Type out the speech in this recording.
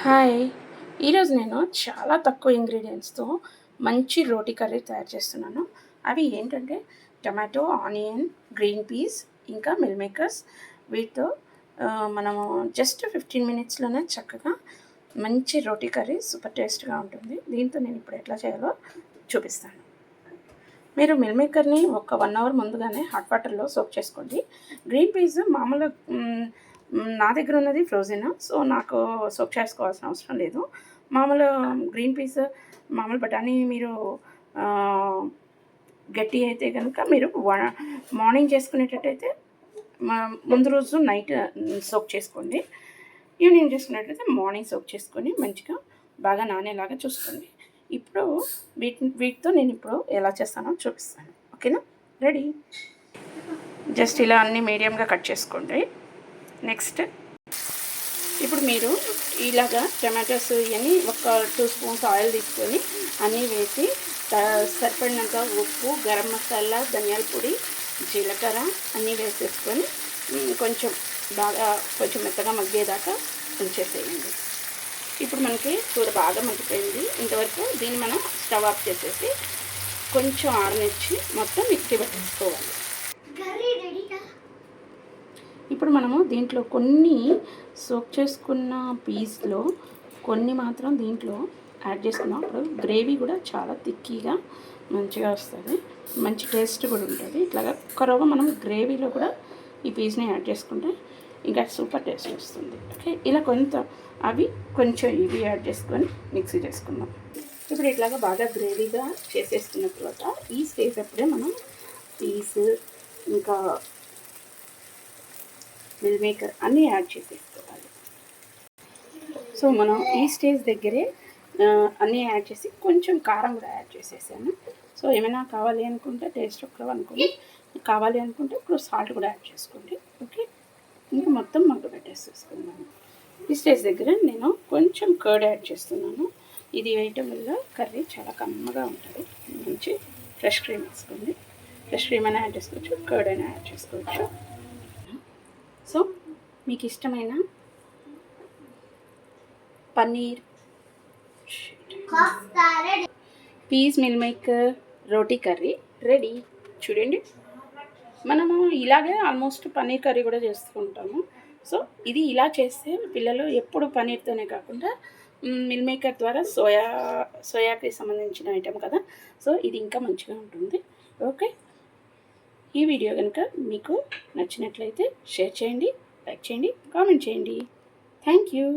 Hi! ఈరోజు నేను చాలా తక్కువ ఇంగ్రీడియెంట్స్‌తో మంచి రోటి కర్రీ తయారు చేస్తున్నాను. అవి ఏంటంటే టమాటో, ఆనియన్, గ్రీన్ పీస్ ఇంకా మిల్ మేకర్స్ వీటితో మనము జస్ట్ 15 మినిట్స్‌లోనే చక్కగా మంచి రోటి కర్రీ సూపర్ టేస్ట్‌గా ఉంటుంది. దీంతో నేను ఇప్పుడు ఎట్లా చేయాలో చూపిస్తాను. మీరు మిల్ మేకర్‌ని ఒక 1 అవర్ ముందుగానే హాట్ వాటర్‌లో సోక్ చేసుకోండి. గ్రీన్ పీస్ మామూలుగా నా దగ్గర ఉన్నది ఫ్రోజెన్. సో, నాకు సోక్ చేసుకోవాల్సిన అవసరం లేదు. మామూలు గ్రీన్ పీస్, మామూలు బఠానీ మీరు ఆహ్, గట్టియి అయితే గనుక మీరు మార్నింగ్ చేసుకునేటట్టయితే ముందు రోజు నైట్ సోక్ చేసుకోండి. ఈవినింగ్ చేసుకున్నట్టయితే మార్నింగ్ సోక్ చేసుకొని మంచిగా బాగా నానేలాగా చూసుకోండి. ఇప్పుడు వీటితో నేనిప్పుడు ఎలా చేస్తానో చూపిస్తాను. ఓకేనా? రెడీ. జస్ట్ ఇలా అన్నీ మీడియంగా కట్ చేసుకోండి. నెక్స్ట్ ఇప్పుడు మీరు ఇలాగా టమాటోస్ ఇవన్నీ ఒక 2 స్పూన్స్ ఆయిల్ తీసుకొని అన్నీ వేసి సరిపడినంత ఉప్పు, గరం మసాలా, ధనియాల పొడి, జీలకర్ర అన్నీ వేసేసుకొని కొంచెం కొంచెం మెత్తగా మగ్గేదాకా ఉంచేసేయండి. ఇప్పుడు మనకి కూర బాగా మగ్గిపోయింది. ఇంతవరకు దీన్ని మనం స్టవ్ ఆఫ్ చేసేసి కొంచెం ఆరనిచ్చి మొత్తం మిక్సీ పట్టేసుకోవాలి. ఇప్పుడు మనము దీంట్లో కొన్ని సోక్ చేసుకున్న పీస్లో కొన్ని మాత్రం దీంట్లో యాడ్ చేసుకున్నాం. అప్పుడు గ్రేవీ కూడా చాలా థిక్కీగా మంచిగా వస్తుంది, మంచి టేస్ట్ కూడా ఉంటుంది. ఇట్లాగా ఒక్కరోగా మనం గ్రేవీలో కూడా ఈ పీస్ని యాడ్ చేసుకుంటే ఇంకా సూపర్ టేస్ట్ వస్తుంది. ఓకే, ఇలా అవి కొంచెం ఇవి యాడ్ చేసుకొని మిక్సీ చేసుకుందాం. ఇప్పుడు ఇట్లాగా బాగా గ్రేవీగా చేసేసుకున్న తర్వాత ఈ స్టేజ్ అప్పుడే మనం పీస్ ఇంకా మిల్ మేకర్ అన్నీ యాడ్ చేసేసుకోవాలి. సో మనం ఈ స్టేజ్ దగ్గరే అన్నీ యాడ్ చేసి కొంచెం కారం కూడా యాడ్ చేసేసాను. సో ఏమైనా కావాలి అనుకుంటే టేస్ట్ ఒక్కరో అనుకోండి, కావాలి అనుకుంటే ఇప్పుడు సాల్ట్ కూడా యాడ్ చేసుకోండి. ఓకే, ఇంకా మొత్తం మగ్గ పెట్టేసేసుకున్నాను. ఈ స్టేజ్ దగ్గర నేను కొంచెం కర్డ్ యాడ్ చేస్తున్నాను. ఇది వేయటం వల్ల కర్రీ చాలా కమ్మగా ఉంటుంది. మంచి ఫ్రెష్ క్రీమ్ వేసుకోండి. ఫ్రెష్ క్రీమ్ అయినా యాడ్ చేసుకోవచ్చు, కర్డ్ అయినా యాడ్ చేసుకోవచ్చు. సో మీకు ఇష్టమైన పన్నీర్, పీస్ మిల్ మేకర్ రోటీ కర్రీ రెడీ. చూడండి, మనము ఇలాగే ఆల్మోస్ట్ పన్నీర్ కర్రీ కూడా చేసుకుంటాము. సో ఇది ఇలా చేస్తే పిల్లలు ఎప్పుడు పన్నీర్తోనే కాకుండా మిల్ మేకర్ ద్వారా సోయాకి సంబంధించిన ఐటెం కదా, సో ఇది ఇంకా మంచిగా ఉంటుంది. ఓకే, ఈ వీడియో కనుక మీకు నచ్చినట్లయితే షేర్ చేయండి, లైక్ చేయండి, కామెంట్ చేయండి. Thank you.